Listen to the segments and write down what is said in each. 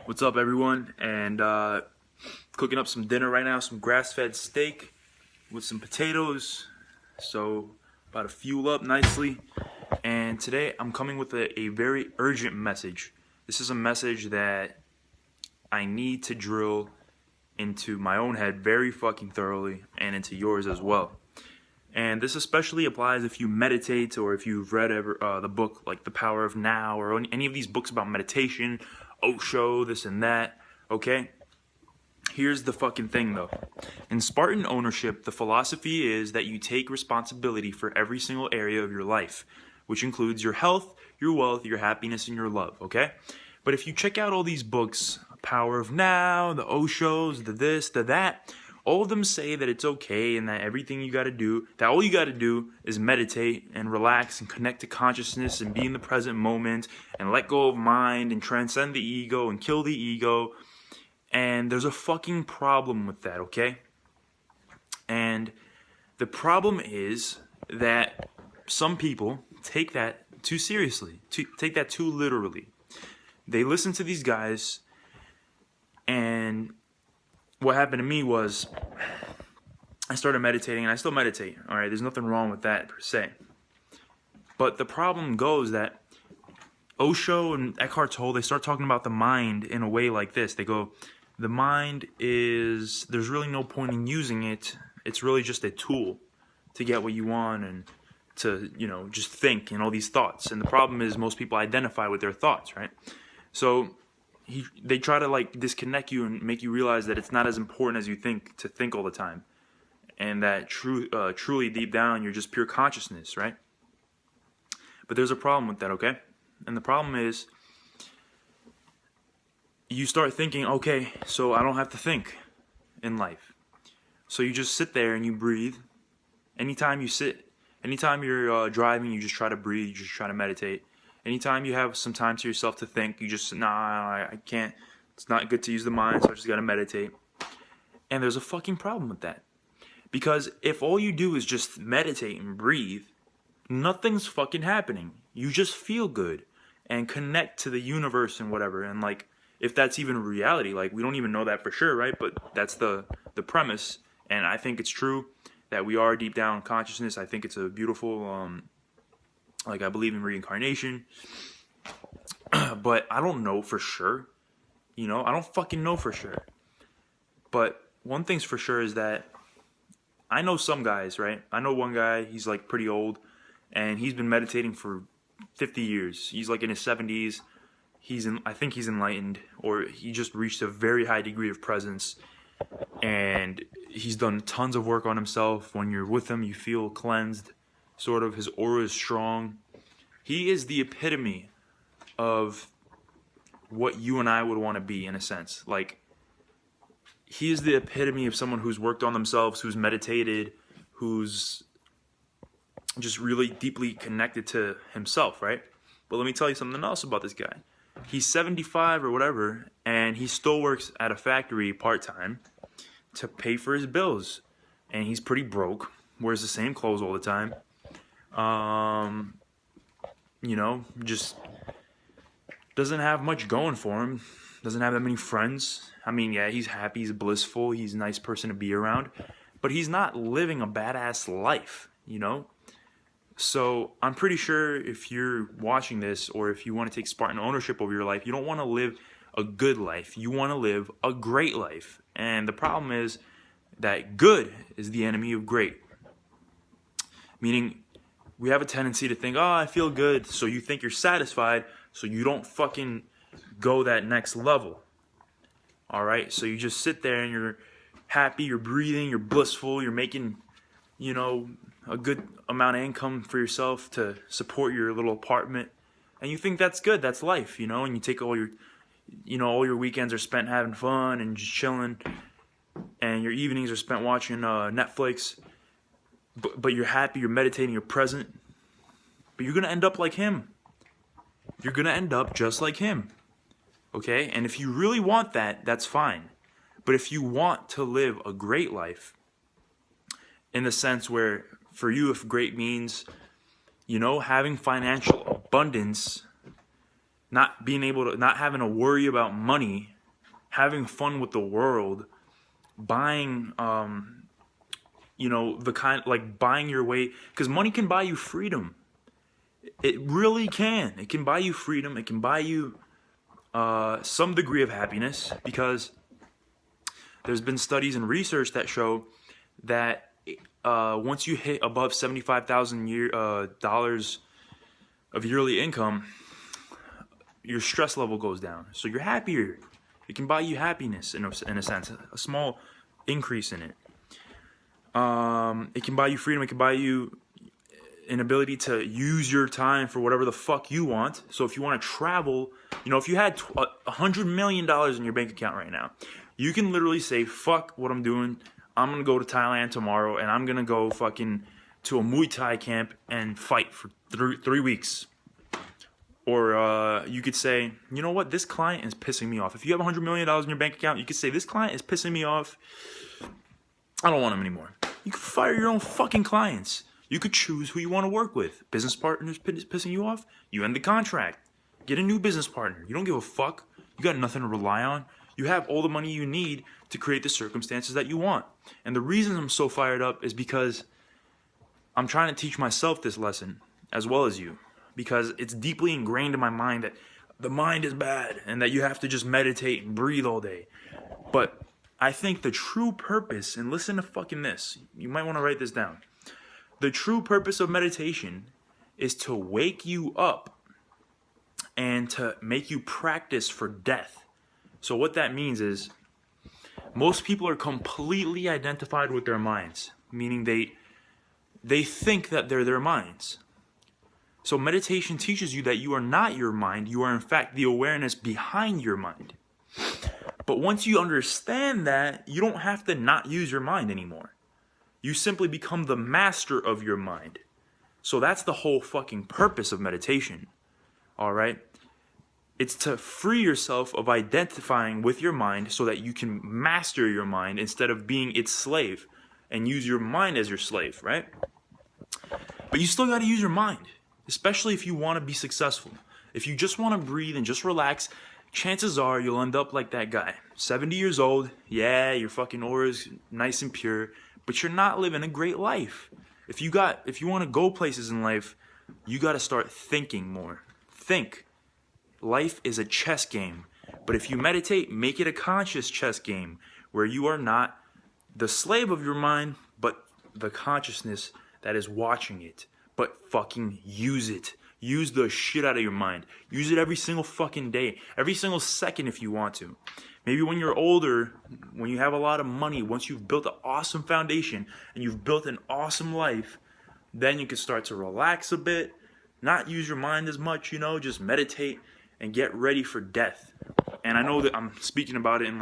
What's up, everyone? And cooking up some dinner right now, some grass-fed steak with some potatoes. So about to fuel up nicely. And today I'm coming with a very urgent message. This is a message that I need to drill into my own head very fucking thoroughly and into yours as well. And this especially applies if you meditate or if you've read the book like The Power of Now or any of these books about meditation, Osho, this and that, okay? Here's the fucking thing though. In Spartan ownership, the philosophy is that you take responsibility for every single area of your life, which includes your health, your wealth, your happiness, and your love, okay? But if you check out all these books, Power of Now, the Oshos, the this, the that, all of them say that it's okay and that everything you gotta do, that all you gotta do is meditate and relax and connect to consciousness and be in the present moment and let go of mind and transcend the ego and kill the ego. And there's a fucking problem with that, okay? And the problem is that some people take that too seriously, take that too literally. They listen to these guys, and what happened to me was I started meditating, and I still meditate, all right? There's nothing wrong with that per se. But the problem goes that Osho and Eckhart Tolle, they start talking about the mind in a way like this. They go, the mind is, there's really no point in using it. It's really just a tool to get what you want and to, just think and all these thoughts. And the problem is most people identify with their thoughts, right? So they try to disconnect you and make you realize that it's not as important as you think to think all the time, and that truly deep down you're just pure consciousness, right? But there's a problem with that, okay? And the problem is you start thinking, okay, so I don't have to think in life. So you just sit there and you breathe. Anytime you're driving, you just try to breathe, you just try to meditate. Anytime you have some time to yourself to think, you just, I can't, it's not good to use the mind, so I just gotta meditate. And there's a fucking problem with that. Because if all you do is just meditate and breathe, nothing's fucking happening. You just feel good and connect to the universe and whatever. And if that's even reality, we don't even know that for sure, right? But that's the premise. And I think it's true that we are deep down consciousness. I think it's a beautiful, I believe in reincarnation, but I don't know for sure, I don't fucking know for sure. But one thing's for sure is that I know some guys, right? I know one guy, he's pretty old, and he's been meditating for 50 years. He's in his 70s. I think he's enlightened, or he just reached a very high degree of presence, and he's done tons of work on himself. When you're with him, you feel cleansed. Sort of, his aura is strong. He is the epitome of what you and I would want to be, in a sense. He is the epitome of someone who's worked on themselves, who's meditated, who's just really deeply connected to himself, right? But let me tell you something else about this guy. He's 75 or whatever, and he still works at a factory part-time to pay for his bills. And he's pretty broke, wears the same clothes all the time. Just doesn't have much going for him. Doesn't have that many friends. I mean, yeah, he's happy, he's blissful, he's a nice person to be around, but he's not living a badass life, So I'm pretty sure if you're watching this, or if you want to take Spartan ownership over your life, you don't want to live a good life. You want to live a great life. And the problem is that good is the enemy of great. Meaning, we have a tendency to think, I feel good, so you think you're satisfied, so you don't fucking go that next level. Alright? So you just sit there and you're happy, you're breathing, you're blissful, you're making, a good amount of income for yourself to support your little apartment. And you think that's good, that's life, and you take all your weekends are spent having fun and just chilling, and your evenings are spent watching Netflix. But you're happy, you're meditating, you're present. But you're going to end up like him. You're going to end up just like him. Okay? And if you really want that, that's fine. But if you want to live a great life, in the sense where, for you, if great means, having financial abundance, not having to worry about money, having fun with the world, buying, the kind, like buying your way, because money can buy you freedom. It really can. It can buy you freedom. It can buy you some degree of happiness, because there's been studies and research that show that once you hit above $75,000 of yearly income, your stress level goes down. So you're happier. It can buy you happiness in a sense, a small increase in it. It can buy you freedom. It can buy you an ability to use your time for whatever the fuck you want. So if you want to travel, if you had $100 million in your bank account right now, you can literally say, fuck what I'm doing. I'm going to go to Thailand tomorrow, and I'm going to go fucking to a Muay Thai camp and fight for 3 weeks. Or you could say, you know what, this client is pissing me off. If you have $100 million in your bank account, you could say, this client is pissing me off. I don't want him anymore. You could fire your own fucking clients. You could choose who you want to work with. Business partners pissing you off, you end the contract. Get a new business partner. You don't give a fuck. You got nothing to rely on. You have all the money you need to create the circumstances that you want. And the reason I'm so fired up is because I'm trying to teach myself this lesson as well as you. Because it's deeply ingrained in my mind that the mind is bad and that you have to just meditate and breathe all day. But I think the true purpose, and listen to fucking this, you might want to write this down. The true purpose of meditation is to wake you up and to make you practice for death. So what that means is most people are completely identified with their minds, meaning they think that they're their minds. So meditation teaches you that you are not your mind. You are in fact the awareness behind your mind. But once you understand that, you don't have to not use your mind anymore. You simply become the master of your mind. So that's the whole fucking purpose of meditation. All right? It's to free yourself of identifying with your mind so that you can master your mind instead of being its slave and use your mind as your slave, right? But you still got to use your mind. Especially if you want to be successful. If you just want to breathe and just relax, chances are you'll end up like that guy. 70 years old, yeah, your fucking aura is nice and pure, but you're not living a great life. If you want to go places in life, you got to start thinking more. Think. Life is a chess game. But if you meditate, make it a conscious chess game where you are not the slave of your mind, but the consciousness that is watching it. But fucking use it. Use the shit out of your mind. Use it every single fucking day. Every single second if you want to. Maybe when you're older, when you have a lot of money, once you've built an awesome foundation and you've built an awesome life, then you can start to relax a bit, not use your mind as much, just meditate and get ready for death. And I know that I'm speaking about it in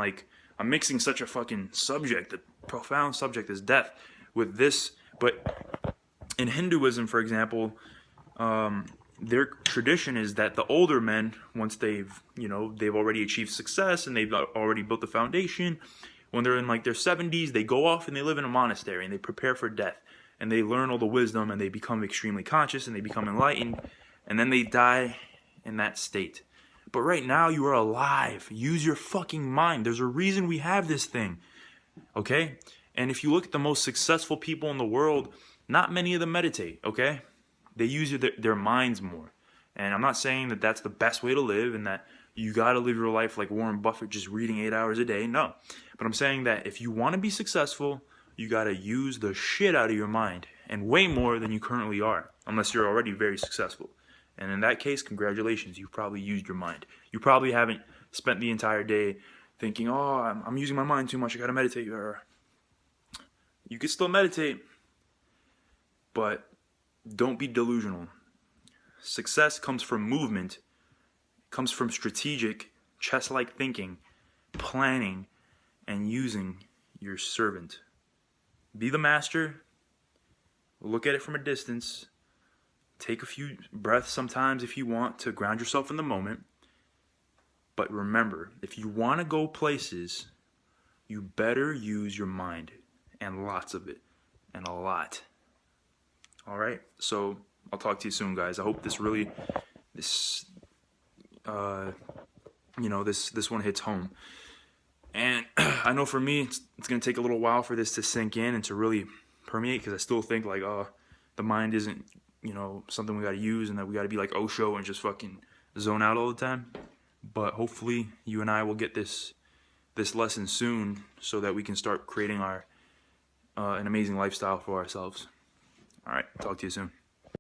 I'm mixing such a fucking subject, a profound subject as death with this, but in Hinduism, for example, their tradition is that the older men, once they've already achieved success and they've already built the foundation, when they're in their 70s, they go off and they live in a monastery and they prepare for death and they learn all the wisdom and they become extremely conscious and they become enlightened and then they die in that state. But right now you are alive. Use your fucking mind. There's a reason we have this thing, okay? And if you look at the most successful people in the world, not many of them meditate, okay? They use their minds more. And I'm not saying that that's the best way to live and that you got to live your life like Warren Buffett just reading 8 hours a day. No. But I'm saying that if you want to be successful, you got to use the shit out of your mind. And way more than you currently are. Unless you're already very successful. And in that case, congratulations. You've probably used your mind. You probably haven't spent the entire day thinking, oh, I'm using my mind too much. I got to meditate. You could still meditate. But don't be delusional. Success comes from movement, comes from strategic, chess-like thinking, planning, and using your servant. Be the master. Look at it from a distance. Take a few breaths sometimes if you want to ground yourself in the moment. But remember, if you want to go places, you better use your mind. And lots of it. And a lot. Alright, so I'll talk to you soon, guys. I hope this one hits home. And I know for me, it's going to take a little while for this to sink in and to really permeate, because I still think like, the mind isn't, something we got to use, and that we got to be like Osho and just fucking zone out all the time. But hopefully you and I will get this lesson soon, so that we can start creating our an amazing lifestyle for ourselves. All right, talk to you soon.